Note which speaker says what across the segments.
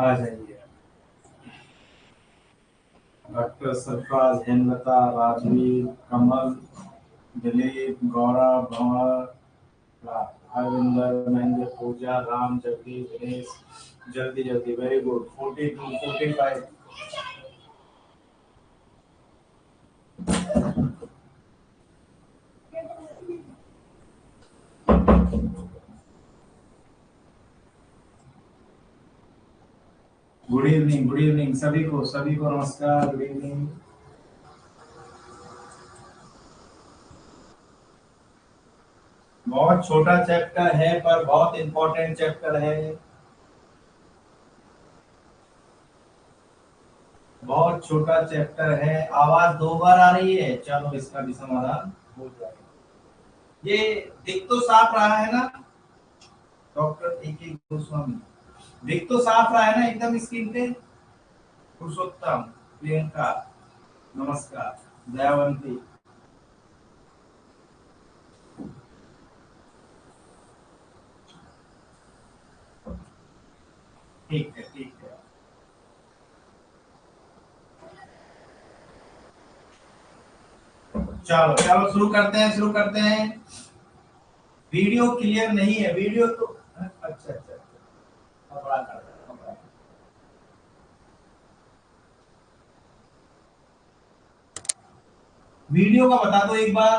Speaker 1: आ जाइए। डॉक्टर सरफराज, हेमलता, राजवीर, कमल, दिलीप, गौरव, भंवर, हरविंदर, महेंद्र, पूजा, राम, जगदीश, दिनेश। जल्दी जल्दी, वेरी गुड। 42, 45। गुड इवनिंग सभी को नमस्कार, गुड इवनिंग। बहुत छोटा चैप्टर है पर बहुत इंपॉर्टेंट चैप्टर है। बहुत छोटा चैप्टर है। आवाज 2 बार आ रही है, चलो इसका भी समाधान हो जाएगा। ये दिख तो साफ रहा है ना डॉक्टर A.K. गोस्वामी? दिख तो साफ रहा है ना एकदम स्क्रीन पे? पुरुषोत्तम, प्रियंका, नमस्कार, दयावंती। ठीक है ठीक है। चलो चलो शुरू करते हैं। वीडियो क्लियर नहीं है, वीडियो तो अच्छा अच्छा अच्छा, बड़ा कर रहा है। वीडियो का बता दो एक बार।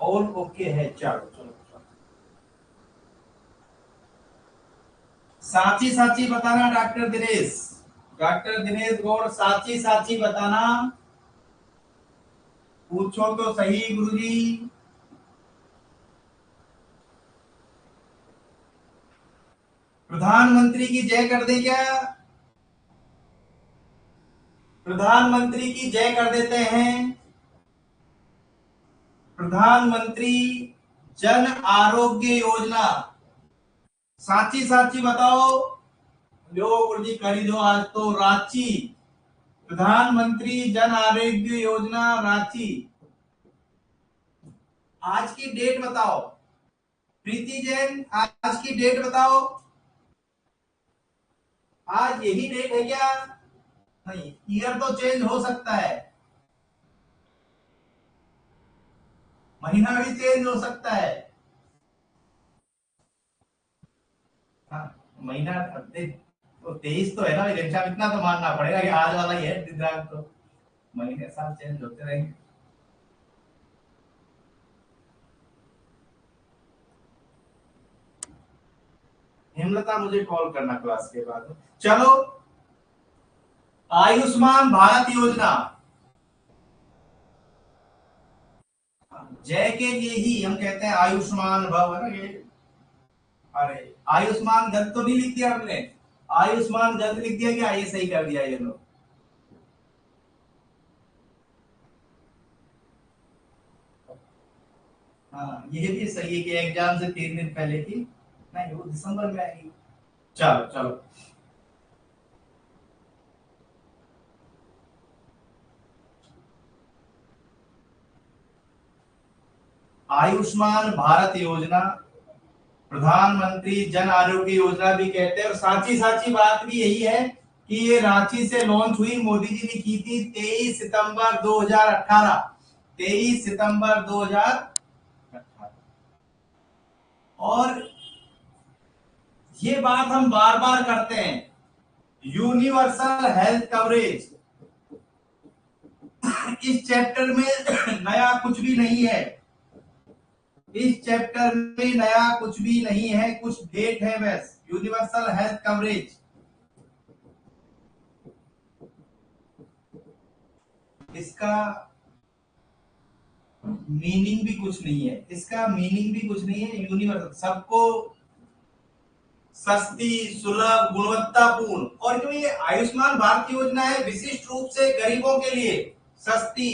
Speaker 1: और ओके है, चलो चलो। साची साची बताना डॉक्टर दिनेश। डॉक्टर दिनेश गौड़, साची साची बताना। पूछो तो सही गुरुजी। प्रधानमंत्री की जय कर दे क्या? प्रधानमंत्री की जय कर देते हैं। प्रधानमंत्री जन आरोग्य योजना। साची साची बताओ। लो गुरुजी करी दो आज तो। रांची, प्रधानमंत्री जन आरोग्य योजना रांची। आज की डेट बताओ। प्रीति जैन, आज की डेट बताओ। आज यही डेट है क्या? नहीं, ईयर तो चेंज हो सकता है, महीना भी चेंज हो सकता है। हाँ, महीना तो 23 तो है ना घनश्याम, इतना तो मानना पड़ेगा कि आज वाला ही है दिनांक तो। महीने साल चेंज होते रहेंगे। हेमलता मुझे कॉल करना क्लास के बाद। चलो, आयुष्मान भारत योजना। जय के लिए ही हम कहते हैं आयुष्मान भव, है ना ये। अरे आयुष्मान गलत तो नहीं लिख दिया हमने? आयुष्मान गलत लिख दिया क्या? ये सही कर दिया ये लोग। हाँ, ये भी सही है कि एग्जाम से 3 दिन पहले की। नहीं, वो दिसंबर में आएगी। चलो चलो। आयुष्मान भारत योजना, प्रधानमंत्री जन आरोग्य योजना भी कहते हैं। और साची साची बात भी यही है कि ये रांची से लॉन्च हुई, मोदी जी ने की थी 23 सितंबर 2018। 23 सितंबर 2018। और ये बात हम बार बार करते हैं, यूनिवर्सल हेल्थ कवरेज। इस चैप्टर में नया कुछ भी नहीं है। इस चैप्टर में नया कुछ भी नहीं है, कुछ डेट है बस। यूनिवर्सल हेल्थ कवरेज, इसका मीनिंग भी कुछ नहीं है। इसका मीनिंग भी कुछ नहीं है। यूनिवर्सल, सबको सस्ती, सुलभ, गुणवत्तापूर्ण। और जो ये आयुष्मान भारत योजना है, विशिष्ट रूप से गरीबों के लिए सस्ती,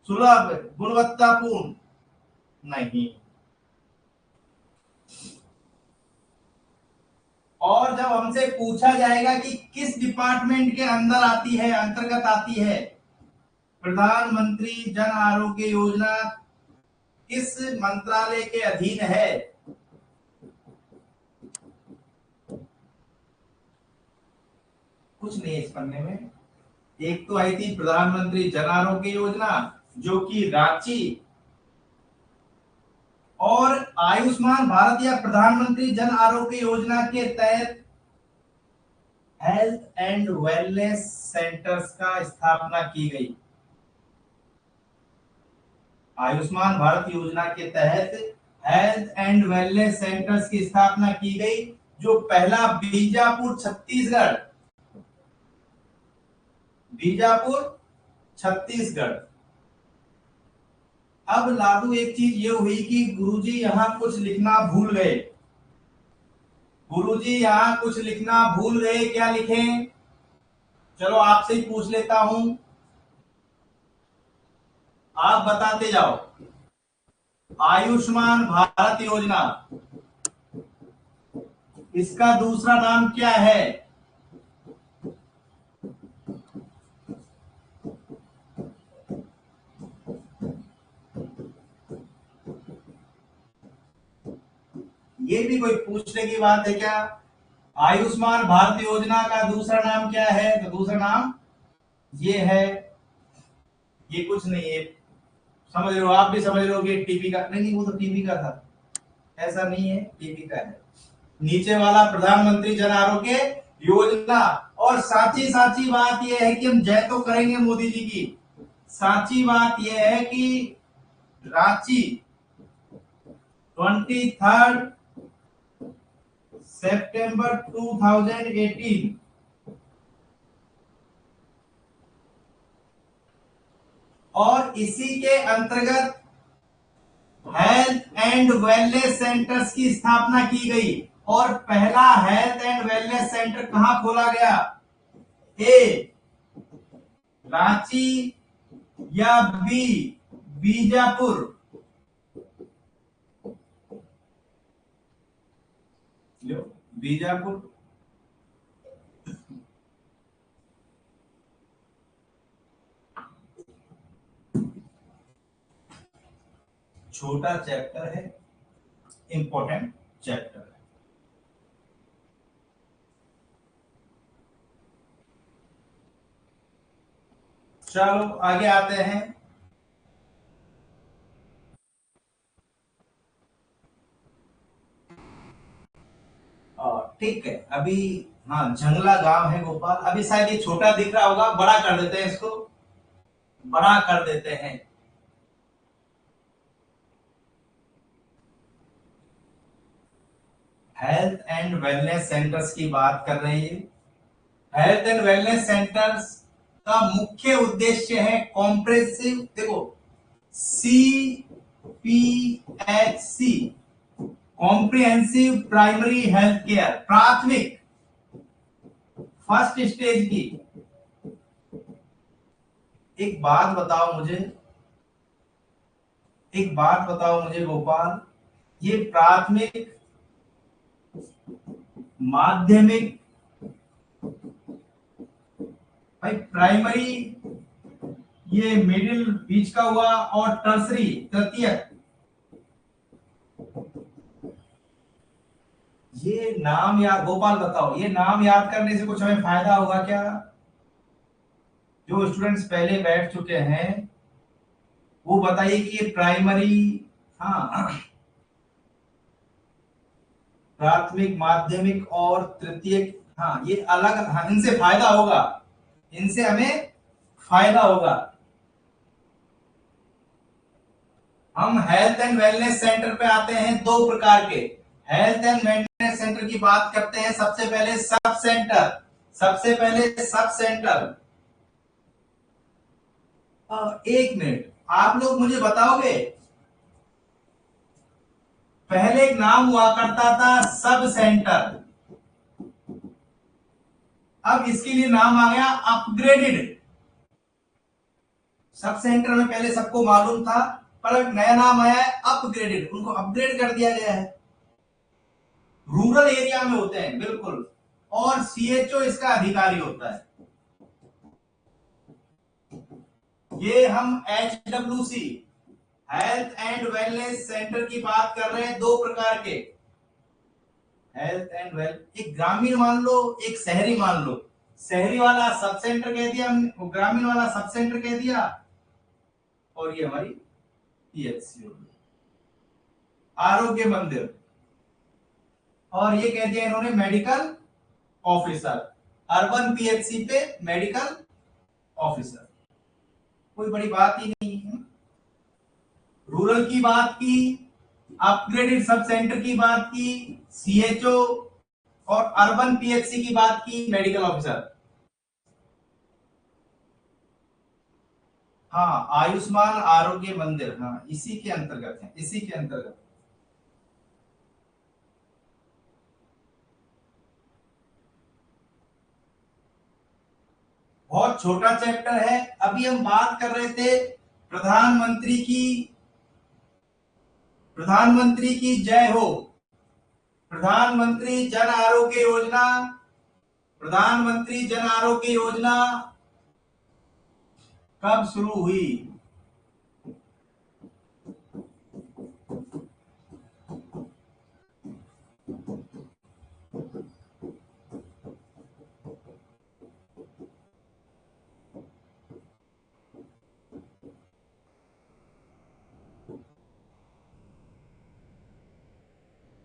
Speaker 1: सुलभ, गुणवत्तापूर्ण नहीं। और जब हमसे पूछा जाएगा कि किस डिपार्टमेंट के अंदर आती है, अंतर्गत आती है, प्रधानमंत्री जन आरोग्य योजना किस मंत्रालय के अधीन है, कुछ नहीं है इस पन्ने में। एक तो आई थी प्रधानमंत्री जन आरोग्य योजना, जो कि रांची, और आयुष्मान भारत या प्रधानमंत्री जन आरोग्य योजना के तहत हेल्थ एंड वेलनेस सेंटर्स का स्थापना की गई। आयुष्मान भारत योजना के तहत हेल्थ एंड वेलनेस सेंटर्स की स्थापना की गई, जो पहला बीजापुर छत्तीसगढ़। अब लाडू एक चीज ये हुई कि गुरुजी यहां कुछ लिखना भूल गए। क्या लिखें? चलो आपसे ही पूछ लेता हूं, आप बताते जाओ। आयुष्मान भारत योजना, इसका दूसरा नाम क्या है? ये भी कोई पूछने की बात है क्या? आयुष्मान भारत योजना का दूसरा नाम क्या है? तो दूसरा नाम ये है। ये कुछ नहीं है, समझ रहे हो, आप भी समझ रहे हो कि टीबी का नहीं, वो तो टीबी का था, ऐसा नहीं है, टीबी का है। नीचे वाला प्रधानमंत्री जन आरोग्य योजना। और साची बात यह है कि हम जय तो करेंगे मोदी जी की। साची बात यह है कि रांची 23 सितंबर 2018 और इसी के अंतर्गत हेल्थ एंड वेलनेस सेंटर्स की स्थापना की गई। और पहला हेल्थ एंड वेलनेस सेंटर कहां खोला गया? ए रांची या बी बीजापुर? बीजापुर। छोटा चैप्टर है, इंपॉर्टेंट चैप्टर है। चलो आगे आते हैं। ठीक है, अभी हाँ जंगला गांव है गोपाल। अभी शायद ये छोटा दिख रहा होगा, बड़ा कर देते हैं इसको, बड़ा कर देते हैं। हेल्थ एंड वेलनेस सेंटर्स की बात कर रहे हैं। हेल्थ एंड वेलनेस सेंटर्स का मुख्य उद्देश्य है कॉम्प्रेसिव, देखो CPHC, comprehensive primary health care, प्राथमिक फर्स्ट स्टेज की। एक बात बताओ मुझे गोपाल, ये प्राथमिक, माध्यमिक, भाई प्राइमरी ये मिडिल बीच का हुआ, और टर्सरी तृतीयक, ये नाम याद, गोपाल बताओ, ये नाम याद करने से कुछ हमें फायदा होगा क्या? जो स्टूडेंट्स पहले बैठ चुके हैं वो बताइए कि ये प्राइमरी, हाँ प्राथमिक, माध्यमिक और तृतीयक, हाँ ये अलग, हाँ इनसे फायदा होगा, इनसे हमें फायदा होगा। हम हेल्थ एंड वेलनेस सेंटर पे आते हैं दो प्रकार के। हेल्थ एंड वेलनेस सेंटर की बात करते हैं, सबसे पहले सब सेंटर। एक मिनट, आप लोग मुझे बताओगे, पहले एक नाम हुआ करता था सब सेंटर, अब इसके लिए नाम आ गया अपग्रेडेड। सब सेंटर में पहले सबको मालूम था, पर एक नया नाम आया है अपग्रेडेड, उनको अपग्रेड कर दिया गया है। रूरल एरिया में होते हैं बिल्कुल, और CHO इसका अधिकारी होता है। ये हम HWC, health and wellness centre की बात कर रहे हैं, दो प्रकार के। हेल्थ एंड वेल, एक ग्रामीण मान लो, एक शहरी मान लो। शहरी वाला सब सेंटर कह दिया हमने, ग्रामीण वाला सब सेंटर कह दिया, और ये हमारी पीएचसी होगी, आरोग्य मंदिर, और ये कह दिया इन्होंने मेडिकल ऑफिसर, अर्बन पीएचसी पे मेडिकल ऑफिसर, कोई बड़ी बात ही नहीं है। रूरल की बात की, अपग्रेडेड सब सेंटर की बात की, सीएचओ और अर्बन पीएचसी की बात की, मेडिकल ऑफिसर। हाँ, आयुष्मान आरोग्य मंदिर, हाँ इसी के अंतर्गत है, इसी के अंतर्गत। बहुत छोटा चैप्टर है। अभी हम बात कर रहे थे प्रधानमंत्री की, प्रधानमंत्री की जय हो, प्रधानमंत्री जन आरोग्य योजना, प्रधानमंत्री जन आरोग्य योजना कब शुरू हुई?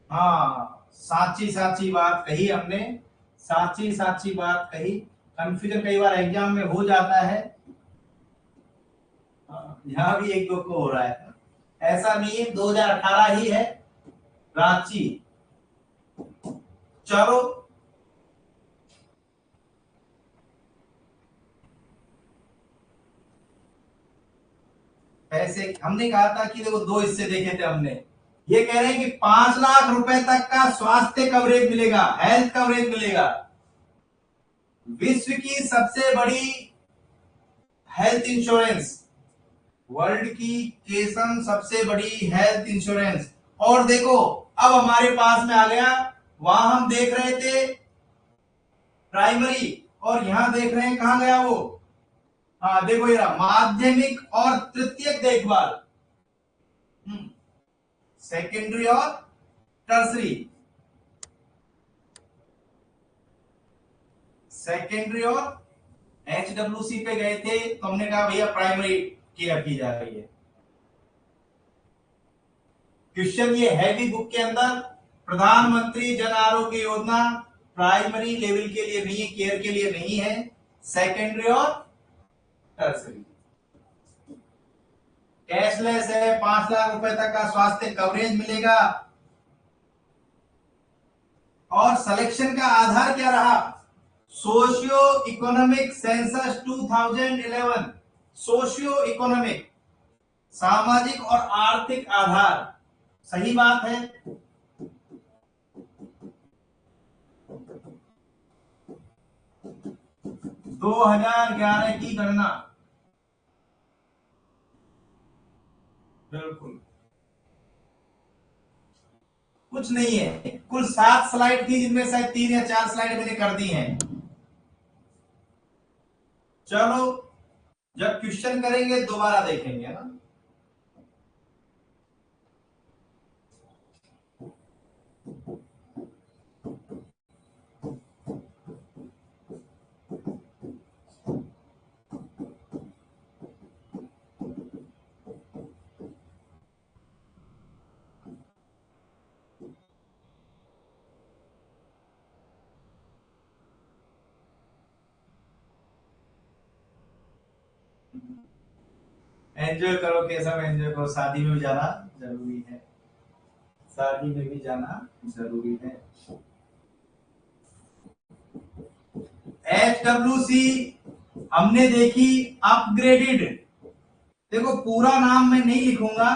Speaker 1: हाँ, साची साची बात कही हमने, साची साची बात कही। कंफ्यूजन कई बार एग्जाम में हो जाता है, यहाँ भी एक दो को हो रहा है, ऐसा नहीं है, 2018 ही है, रांची। चलो, पैसे हमने कहा था कि देखो दो हिस्से देखे थे हमने, ये कह रहे हैं कि 5 लाख रुपए तक का स्वास्थ्य कवरेज मिलेगा, हेल्थ कवरेज मिलेगा, विश्व की सबसे बड़ी हेल्थ इंश्योरेंस, वर्ल्ड की केसम सबसे बड़ी हेल्थ इंश्योरेंस। और देखो अब हमारे पास में आ गया, वहां हम देख रहे थे प्राइमरी, और यहां देख रहे हैं कहां गया वो, हाँ देखो ये रहा, माध्यमिक और तृतीयक देखभाल, सेकेंडरी और टर्सरी, सेकेंडरी और एचडब्ल्यूसी पे गए थे, तो हमने कहा भैया प्राइमरी केयर की जा रही है। क्वेश्चन ये है भी बुक के अंदर, प्रधानमंत्री जन आरोग्य योजना प्राइमरी लेवल के लिए नहीं है, केयर के लिए नहीं है, सेकेंडरी और टर्सरी। कैशलेस है, 5 लाख रुपए तक का स्वास्थ्य कवरेज मिलेगा, और सिलेक्शन का आधार क्या रहा? Socio economic census 2011, socio economic, सामाजिक और आर्थिक आधार, सही बात है। 2011 की गणना, बिल्कुल कुछ नहीं है, कुल 7 स्लाइड थी जिनमें शायद 3 या 4 स्लाइड मैंने कर दी हैं। चलो, जब क्वेश्चन करेंगे दोबारा देखेंगे ना। एंजॉय करो, कैसा एंजॉय करो, शादी में भी जाना जरूरी है, शादी में भी जाना जरूरी है। HWC हमने देखी, अपग्रेडेड, देखो पूरा नाम मैं नहीं लिखूंगा,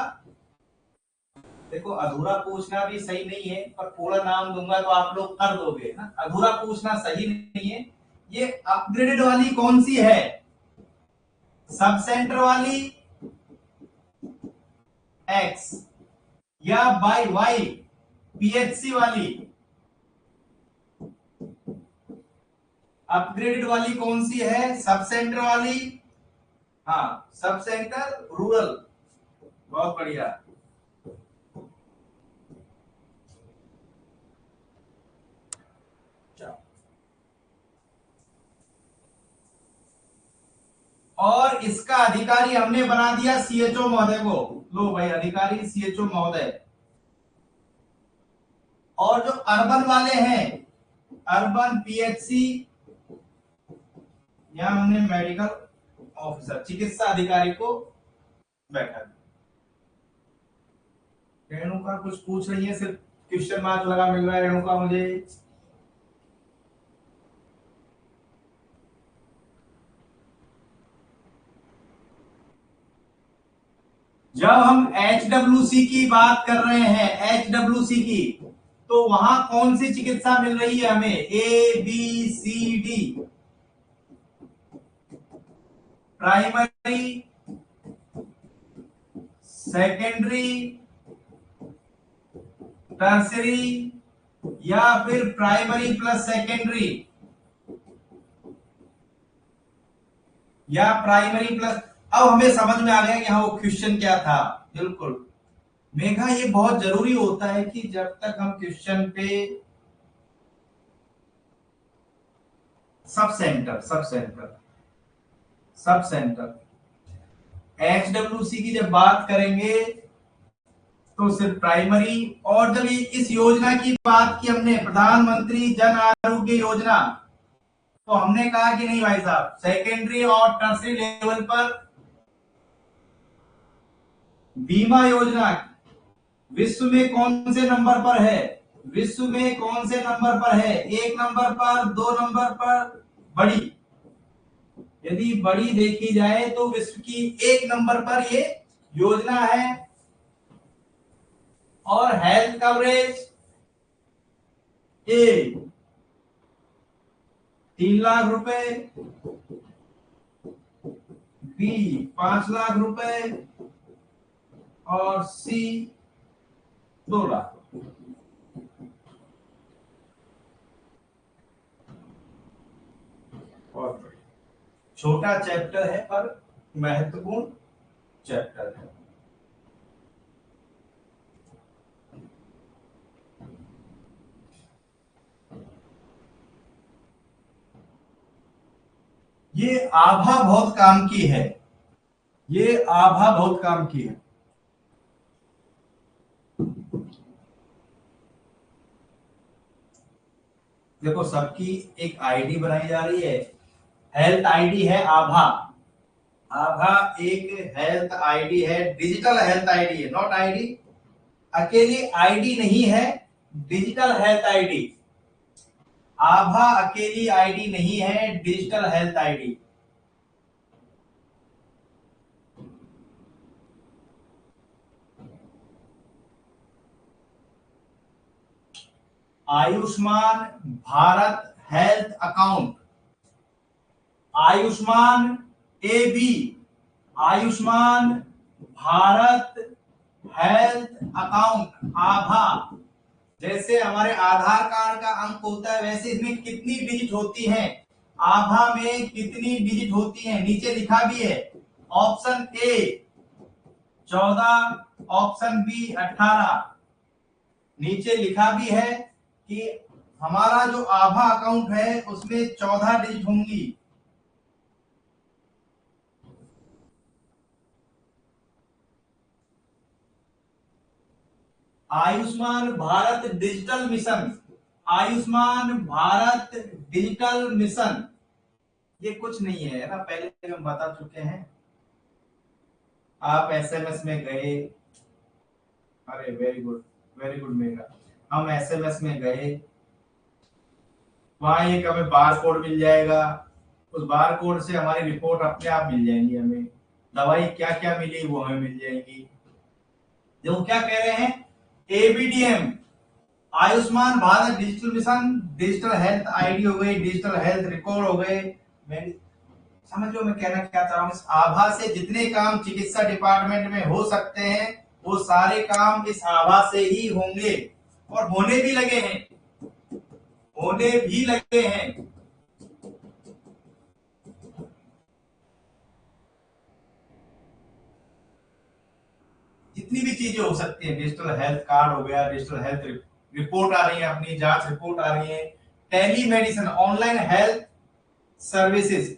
Speaker 1: देखो अधूरा पूछना भी सही नहीं है, पर पूरा नाम दूंगा तो आप लोग कर दोगे ना, अधूरा पूछना सही नहीं है। ये अपग्रेडेड वाली कौन सी है? सब सेंटर वाली एक्स, या बाई वाई पीएचसी वाली? अपग्रेडेड वाली कौन सी है? सब सेंटर वाली, हाँ सब सेंटर रूरल, बहुत बढ़िया। और इसका अधिकारी हमने बना दिया सीएचओ महोदय को। लो भाई, अधिकारी सीएचओ महोदय। और जो अर्बन वाले हैं, अर्बन पीएचसी, यहां हमने मेडिकल ऑफिसर, चिकित्सा अधिकारी को बैठा दिया। रेणुका कुछ पूछ रही है, सिर्फ क्वेश्चन मार्क लगा मिल रहा है रेणुका मुझे। जब हम HWC की बात कर रहे हैं, HWC की, तो वहां कौन सी चिकित्सा मिल रही है हमें? ABCD, प्राइमरी, सेकेंडरी, टर्सरी, या फिर प्राइमरी प्लस सेकेंडरी, या प्राइमरी प्लस। अब हमें समझ में आ गया कि हाँ वो क्वेश्चन क्या था। बिल्कुल मेघा, ये बहुत जरूरी होता है कि जब तक हम क्वेश्चन पे सब सेंटर HWC की जब बात करेंगे तो सिर्फ प्राइमरी। और जब इस योजना की बात की हमने, प्रधानमंत्री जन आरोग्य योजना, तो हमने कहा कि नहीं भाई साहब, सेकेंडरी और टर्सरी लेवल पर बीमा योजना विश्व में कौन से नंबर पर है? विश्व में कौन से नंबर पर है? 1 नंबर पर, 2 नंबर पर, बड़ी। यदि बड़ी देखी जाए तो विश्व की 1 नंबर पर ये योजना है। और हेल्थ कवरेज ए 3 लाख रुपए, बी 5 लाख रुपए, और सी 2 लाख। और छोटा चैप्टर है पर महत्वपूर्ण चैप्टर है। ये आभा बहुत काम की है, ये आभा बहुत काम की है। देखो सबकी एक आईडी बनाई जा रही है, हेल्थ आईडी है आभा। आभा एक हेल्थ आईडी है, डिजिटल हेल्थ आईडी है, नॉट आईडी अकेली आईडी नहीं है, डिजिटल हेल्थ आईडी। आभा अकेली आईडी नहीं है, digital health ID. Ayushman Bharat health account, Ayushman AB, Ayushman Bharat health account आभा। जैसे हमारे आधार कार्ड का अंक होता है, वैसे इसमें कितनी डिजिट होती हैं? आभा में कितनी डिजिट होती हैं? नीचे लिखा भी है, ऑप्शन A 14, ऑप्शन B 18। नीचे लिखा भी है कि हमारा जो आभा अकाउंट है उसमें 14 डिजिट होंगी। Ayushman Bharat digital mission, Ayushman Bharat digital mission, ये कुछ नहीं है ना, पहले हम बता चुके हैं। आप एसएमएस में गए, अरे वेरी गुड मेगा, हम एसएमएस में गए, वहां एक हमें बार कोड मिल जाएगा, उस बार कोड से हमारी रिपोर्ट अपने आप मिल जाएंगी, हमें दवाई क्या क्या मिली वो हमें मिल जाएगी। जो क्या कह रहे हैं, ABDM Ayushman Bharat digital mission, digital health ID हो गई, डिजिटल हेल्थ रिकॉर्ड हो गए। समझ लो मैं कहना क्या चाह रहा हूं, इस आभा से जितने काम चिकित्सा डिपार्टमेंट में हो सकते हैं वो सारे काम इस आभा से ही होंगे, और होने भी लगे हैं, होने भी लगे हैं। जितनी भी चीजें हो सकती है, डिजिटल हेल्थ कार्ड हो गया, डिजिटल हेल्थ रिपोर्ट आ रही है, अपनी जांच रिपोर्ट आ रही है, telemedicine, online health services,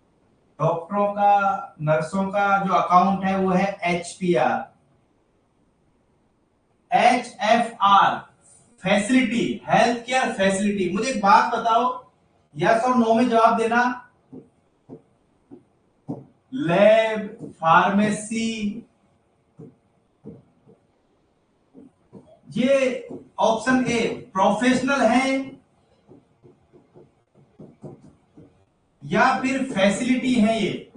Speaker 1: डॉक्टरों का, नर्सों का जो अकाउंट है वो है HPR। HFR facility, health care facility. मुझे एक बात बताओ, यस और नो में जवाब देना। लैब, फार्मेसी, ये ऑप्शन ए प्रोफेशनल है या फिर फैसिलिटी है? ये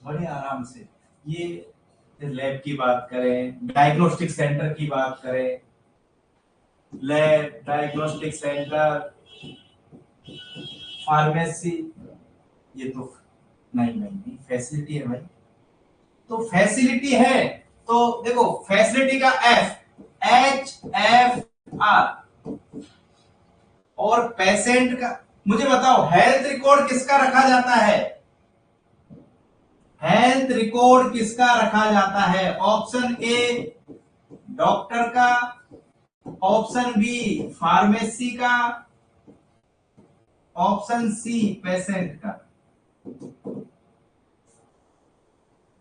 Speaker 1: बड़े आराम से, ये लैब की बात करें, डायग्नोस्टिक सेंटर की बात करें, लैब, डायग्नोस्टिक सेंटर, फार्मेसी, ये तो नहीं नहीं नहीं, फैसिलिटी है भाई। तो फैसिलिटी है, तो देखो फैसिलिटी का F, HFR, और पेशेंट का, मुझे बताओ हेल्थ रिकॉर्ड किसका रखा जाता है? हेल्थ रिकॉर्ड किसका रखा जाता है? ऑप्शन ए डॉक्टर का, ऑप्शन बी फार्मेसी का, ऑप्शन सी पेशेंट का।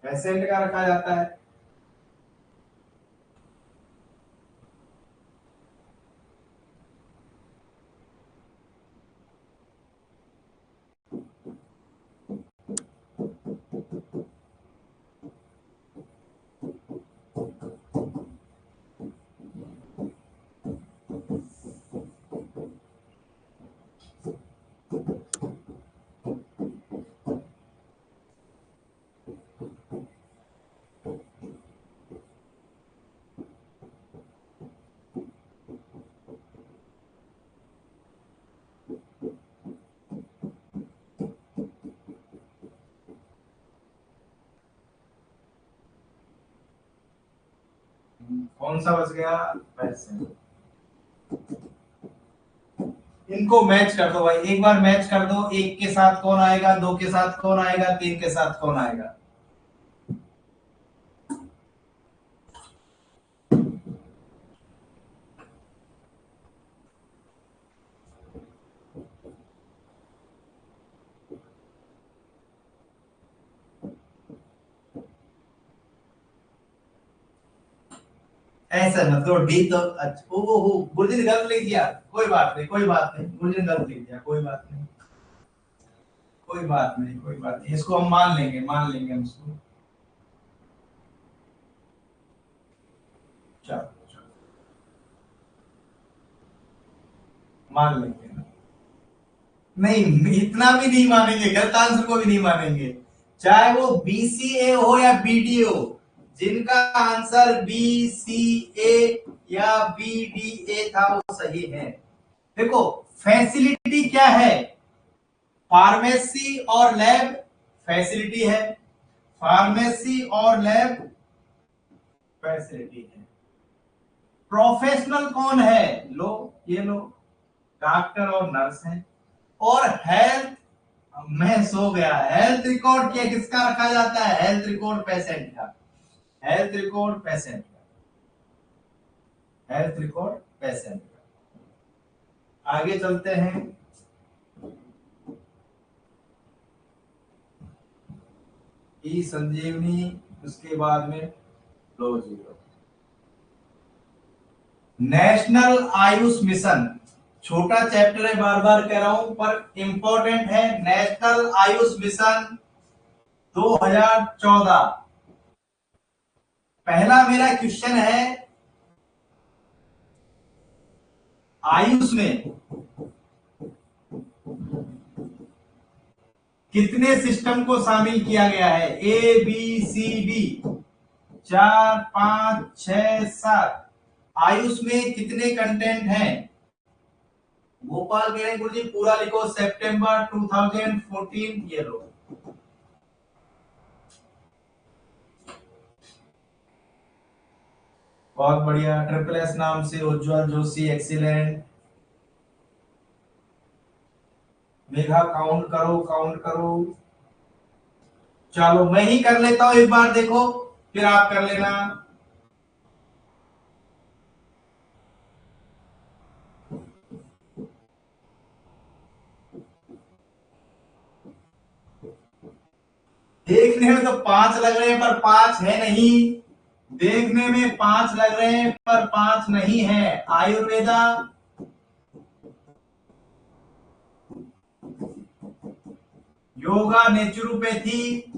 Speaker 1: पेशेंट का रखा जाता है। कौन सा बच गया? पेशेंट। इनको मैच कर दो भाई, एक बार मैच कर दो। एक के साथ कौन आएगा, दो के साथ कौन आएगा, तीन के साथ कौन आएगा? ऐसा मतलब डी तो अच्छा, ओ गुरुजी ने गलत लिख दिया, कोई बात नहीं, कोई बात नहीं, गुरुजी ने गलत लिख दिया, कोई बात नहीं, कोई बात नहीं, कोई बात नहीं, इसको हम मान लेंगे, मान लेंगे हम इसको। चलो चलो, मान लेंगे ना। नहीं, इतना भी नहीं मानेंगे, गलत आंसर को भी नहीं मानेंगे, चाहे वो BCA हो या BD हो। जिनका आंसर BCA या BDA था वो सही है। देखो फैसिलिटी क्या है? फार्मेसी और लैब फैसिलिटी है, फार्मेसी और लैब फैसिलिटी है। प्रोफेशनल कौन है? लो, ये लो, डॉक्टर और नर्स है। और हेल्थ, मैं सो गया, हेल्थ रिकॉर्ड क्या किसका रखा जाता है? हेल्थ रिकॉर्ड पेशेंट का, हेल्थ रिकॉर्ड पेशेंट का, हेल्थ रिकॉर्ड पेशेंट का। आगे चलते हैं। ई संजीवनी, उसके बाद में लो जीरो। नेशनल आयुष मिशन, छोटा चैप्टर है, बार बार कह रहा हूं पर इंपॉर्टेंट है। National Ayush mission 2014। पहला मेरा क्वेश्चन है, आयुष में कितने सिस्टम को शामिल किया गया है? ABCD, 4, 5, 6, 7। आयुष में कितने कंटेंट हैं? गोपाल कह रहे हैं गुरुजी पूरा लिखो, सितंबर 2014, ये लो। बहुत बढ़िया, SSS नाम से उज्जवल जोशी, एक्सीलेंट। मेघा काउंट करो, काउंट करो। चलो मैं ही कर लेता हूं एक बार, देखो फिर आप कर लेना। देखने में तो 5 लग रहे हैं पर 5 है नहीं। देखने में 5 लग रहे हैं पर 5 नहीं है। आयुर्वेदा, योगा, नेचुरोपैथी,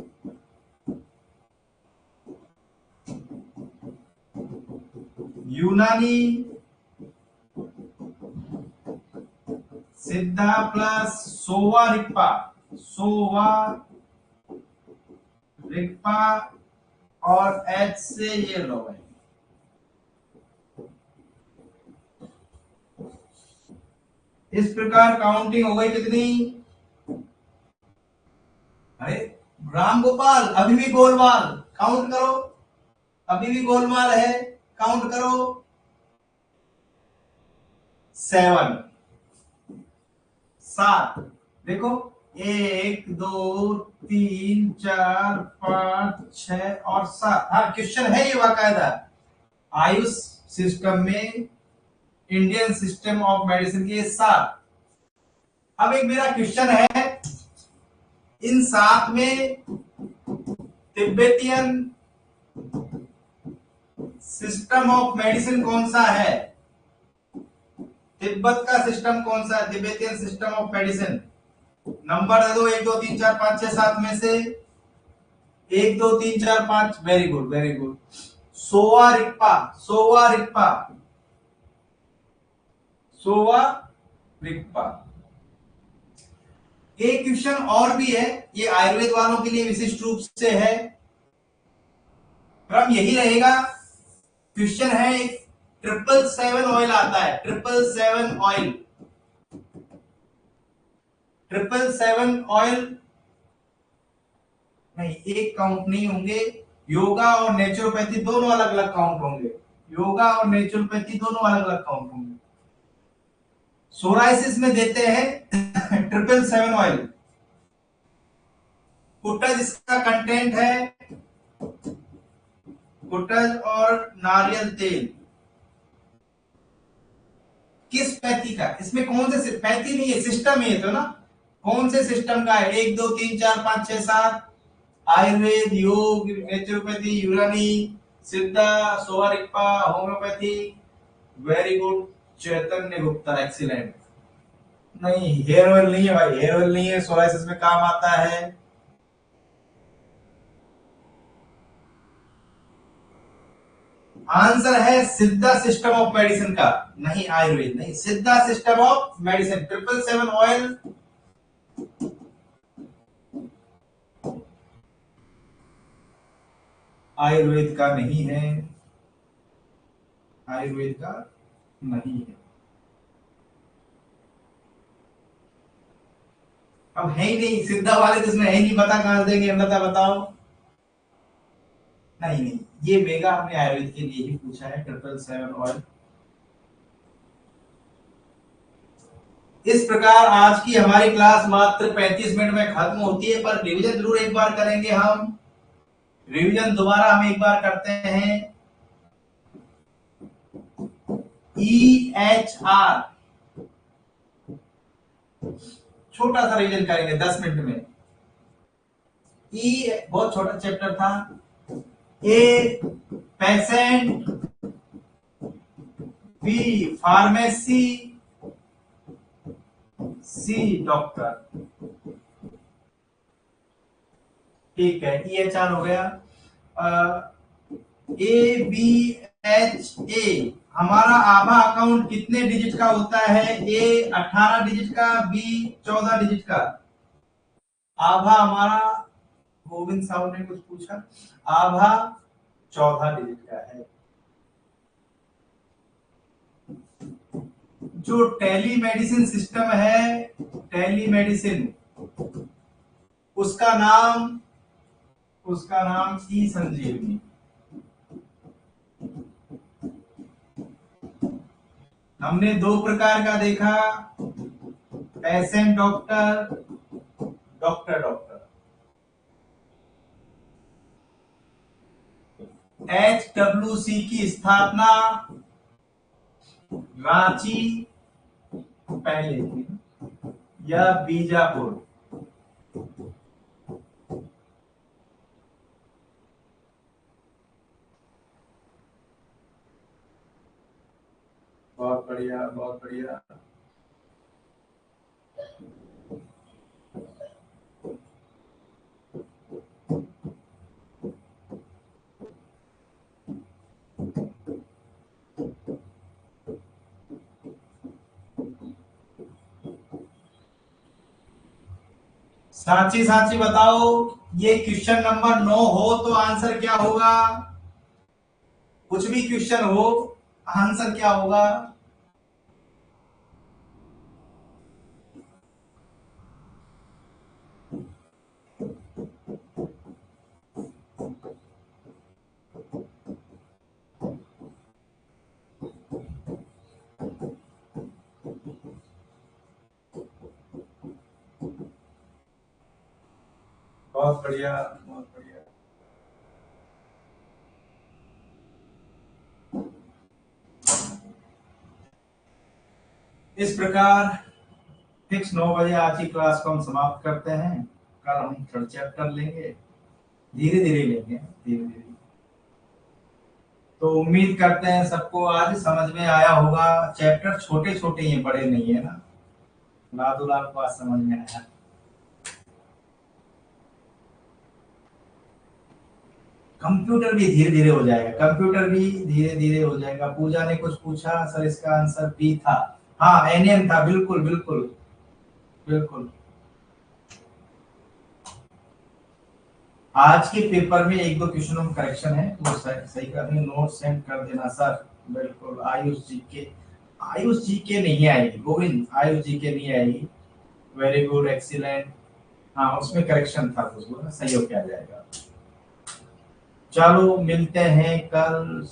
Speaker 1: यूनानी, सिद्धा प्लस सोवा रिक्पा, सोवा रिक्पा और एच से ये लो है। इस प्रकार काउंटिंग हो गई कितनी? अरे राम गोपाल, अभी भी गोलमाल, काउंट करो, अभी भी गोलमाल है, काउंट करो। 7, 7, देखो 1 2 3 4 5 6 और 7। हाँ, क्वेश्चन है ये बाकायदा, आयुष सिस्टम में इंडियन सिस्टम ऑफ मेडिसिन के 7। अब एक मेरा क्वेश्चन है, इन 7 में तिब्बतियन सिस्टम ऑफ मेडिसिन कौन सा है? तिब्बत का सिस्टम कौन सा है? Tibetan system of medicine. Number दे दो, 1 2 3 4 5 6 7 में से 1 2 3 4 5। Very good, very good. Sowa Rigpa, Sowa Rigpa, Sowa Rigpa. एक क्वेश्चन और भी है, ये आयुर्वेद वालों के लिए विशिष्ट रूप से है, क्रम यही रहेगा। क्वेश्चन है, 777 ऑयल आता है, 777 ऑयल, 777 ऑयल नहीं, एक काउंट नहीं होंगे। योगा और नेचुरोपैथी दोनों अलग अलग काउंट होंगे, योगा और नेचुरोपैथी दोनों अलग अलग काउंट होंगे। सोराइसिस में देते हैं 777 ऑयल। कुटज इसका कंटेंट है, कुटज और नारियल तेल। किस पैथी का? इसमें कौन से पैथी नहीं है, सिस्टम है तो ना, कौन से सिस्टम का है? 1 2 3 4 5 6 7। आयुर्वेद, योग, नेचुरोपैथी, यूनानी, सिद्धा, सोवा रिक्पा, होम्योपैथी। वेरी गुड चैतन्य गुप्ता, एक्सीलेंट। नहीं, हेयर ऑयल नहीं है भाई, हेयर ऑयल नहीं है, सोराइसिस में काम आता है। आंसर है सिद्धा सिस्टम ऑफ मेडिसिन का, नहीं आयुर्वेद नहीं, सिद्धा system of medicine. 777 oil Ayurveda का नहीं है, आयुर्वेद का नहीं है। अब है ही नहीं, सिद्धा वाले तो इसमें है ही नहीं, बता कहां से देंगे, बता बताओ। नहीं नहीं, ये मेगा हमने आयुर्वेद के लिए ही पूछा है, 777 ऑयल। इस प्रकार आज की हमारी क्लास मात्र 35 मिनट में खत्म होती है, पर रिवीजन जरूर एक बार करेंगे हम। रिवीजन दोबारा हम एक बार करते हैं। EHR, छोटा सा रिवीजन करेंगे 10 मिनट में। ई बहुत छोटा चैप्टर था। A patient, B pharmacy, C doctor. ठीक है, EHR हो गया। ABHA, हमारा आभा अकाउंट कितने डिजिट का होता है? ए 18 डिजिट का, बी 14 डिजिट का। आभा हमारा, गोविंद साहब ने कुछ पूछा, आभा 14 डिजिट का है। जो टेली मेडिसिन सिस्टम है, टेली मेडिसिन, उसका नाम ई संजीवनी। हमने 2 प्रकार का देखा, patient doctor, doctor doctor. HWC की स्थापना रांची पहले थी या बीजापुर? बहुत बढ़िया, बहुत बढ़िया। सांची सांची बताओ, ये क्वेश्चन नंबर 9 हो तो आंसर क्या होगा? कुछ भी क्वेश्चन हो, आंसर क्या होगा? बहुत बढ़िया, बहुत बढ़िया। इस प्रकार फिक्स 9 बजे आज की क्लास को हम समाप्त करते हैं। कल हम थर्ड चैप्टर लेंगे, धीरे धीरे लेंगे, धीरे धीरे। तो उम्मीद करते हैं सबको आज समझ में आया होगा। चैप्टर छोटे छोटे ही हैं, बड़े नहीं है ना। लादुलाल को आज समझ में आया। कंप्यूटर भी धीरे धीरे हो जाएगा, कंप्यूटर भी धीरे धीरे हो जाएगा। पूजा ने कुछ पूछा सर, इसका आंसर बी था। हाँ, एनियन था, बिल्कुल बिल्कुल बिल्कुल। आज के पेपर में एक दो क्वेश्चन में करेक्शन है, वो सही सही करने, नोट सेंड कर देना सर। बिल्कुल। आयुष जी के, आयुष जी के नहीं आएगी गोविंद, आयुष जी के नहीं आएगी। Very good, excellent. हाँ, उसमें करेक्शन था कुछ, वो ना सही हो क्या जाएगा। चलो मिलते हैं कल।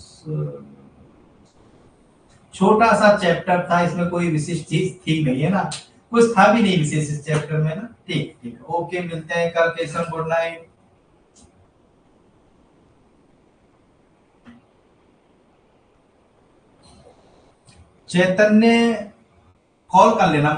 Speaker 1: छोटा सा चैप्टर था, इसमें कोई विशिष्ट चीज थी नहीं है ना, कुछ था भी नहीं विशेष इस चैप्टर में ना। ठीक ठीक, ओके, मिलते हैं कल। Keshav, good night. Chaitanya, call कर लेना।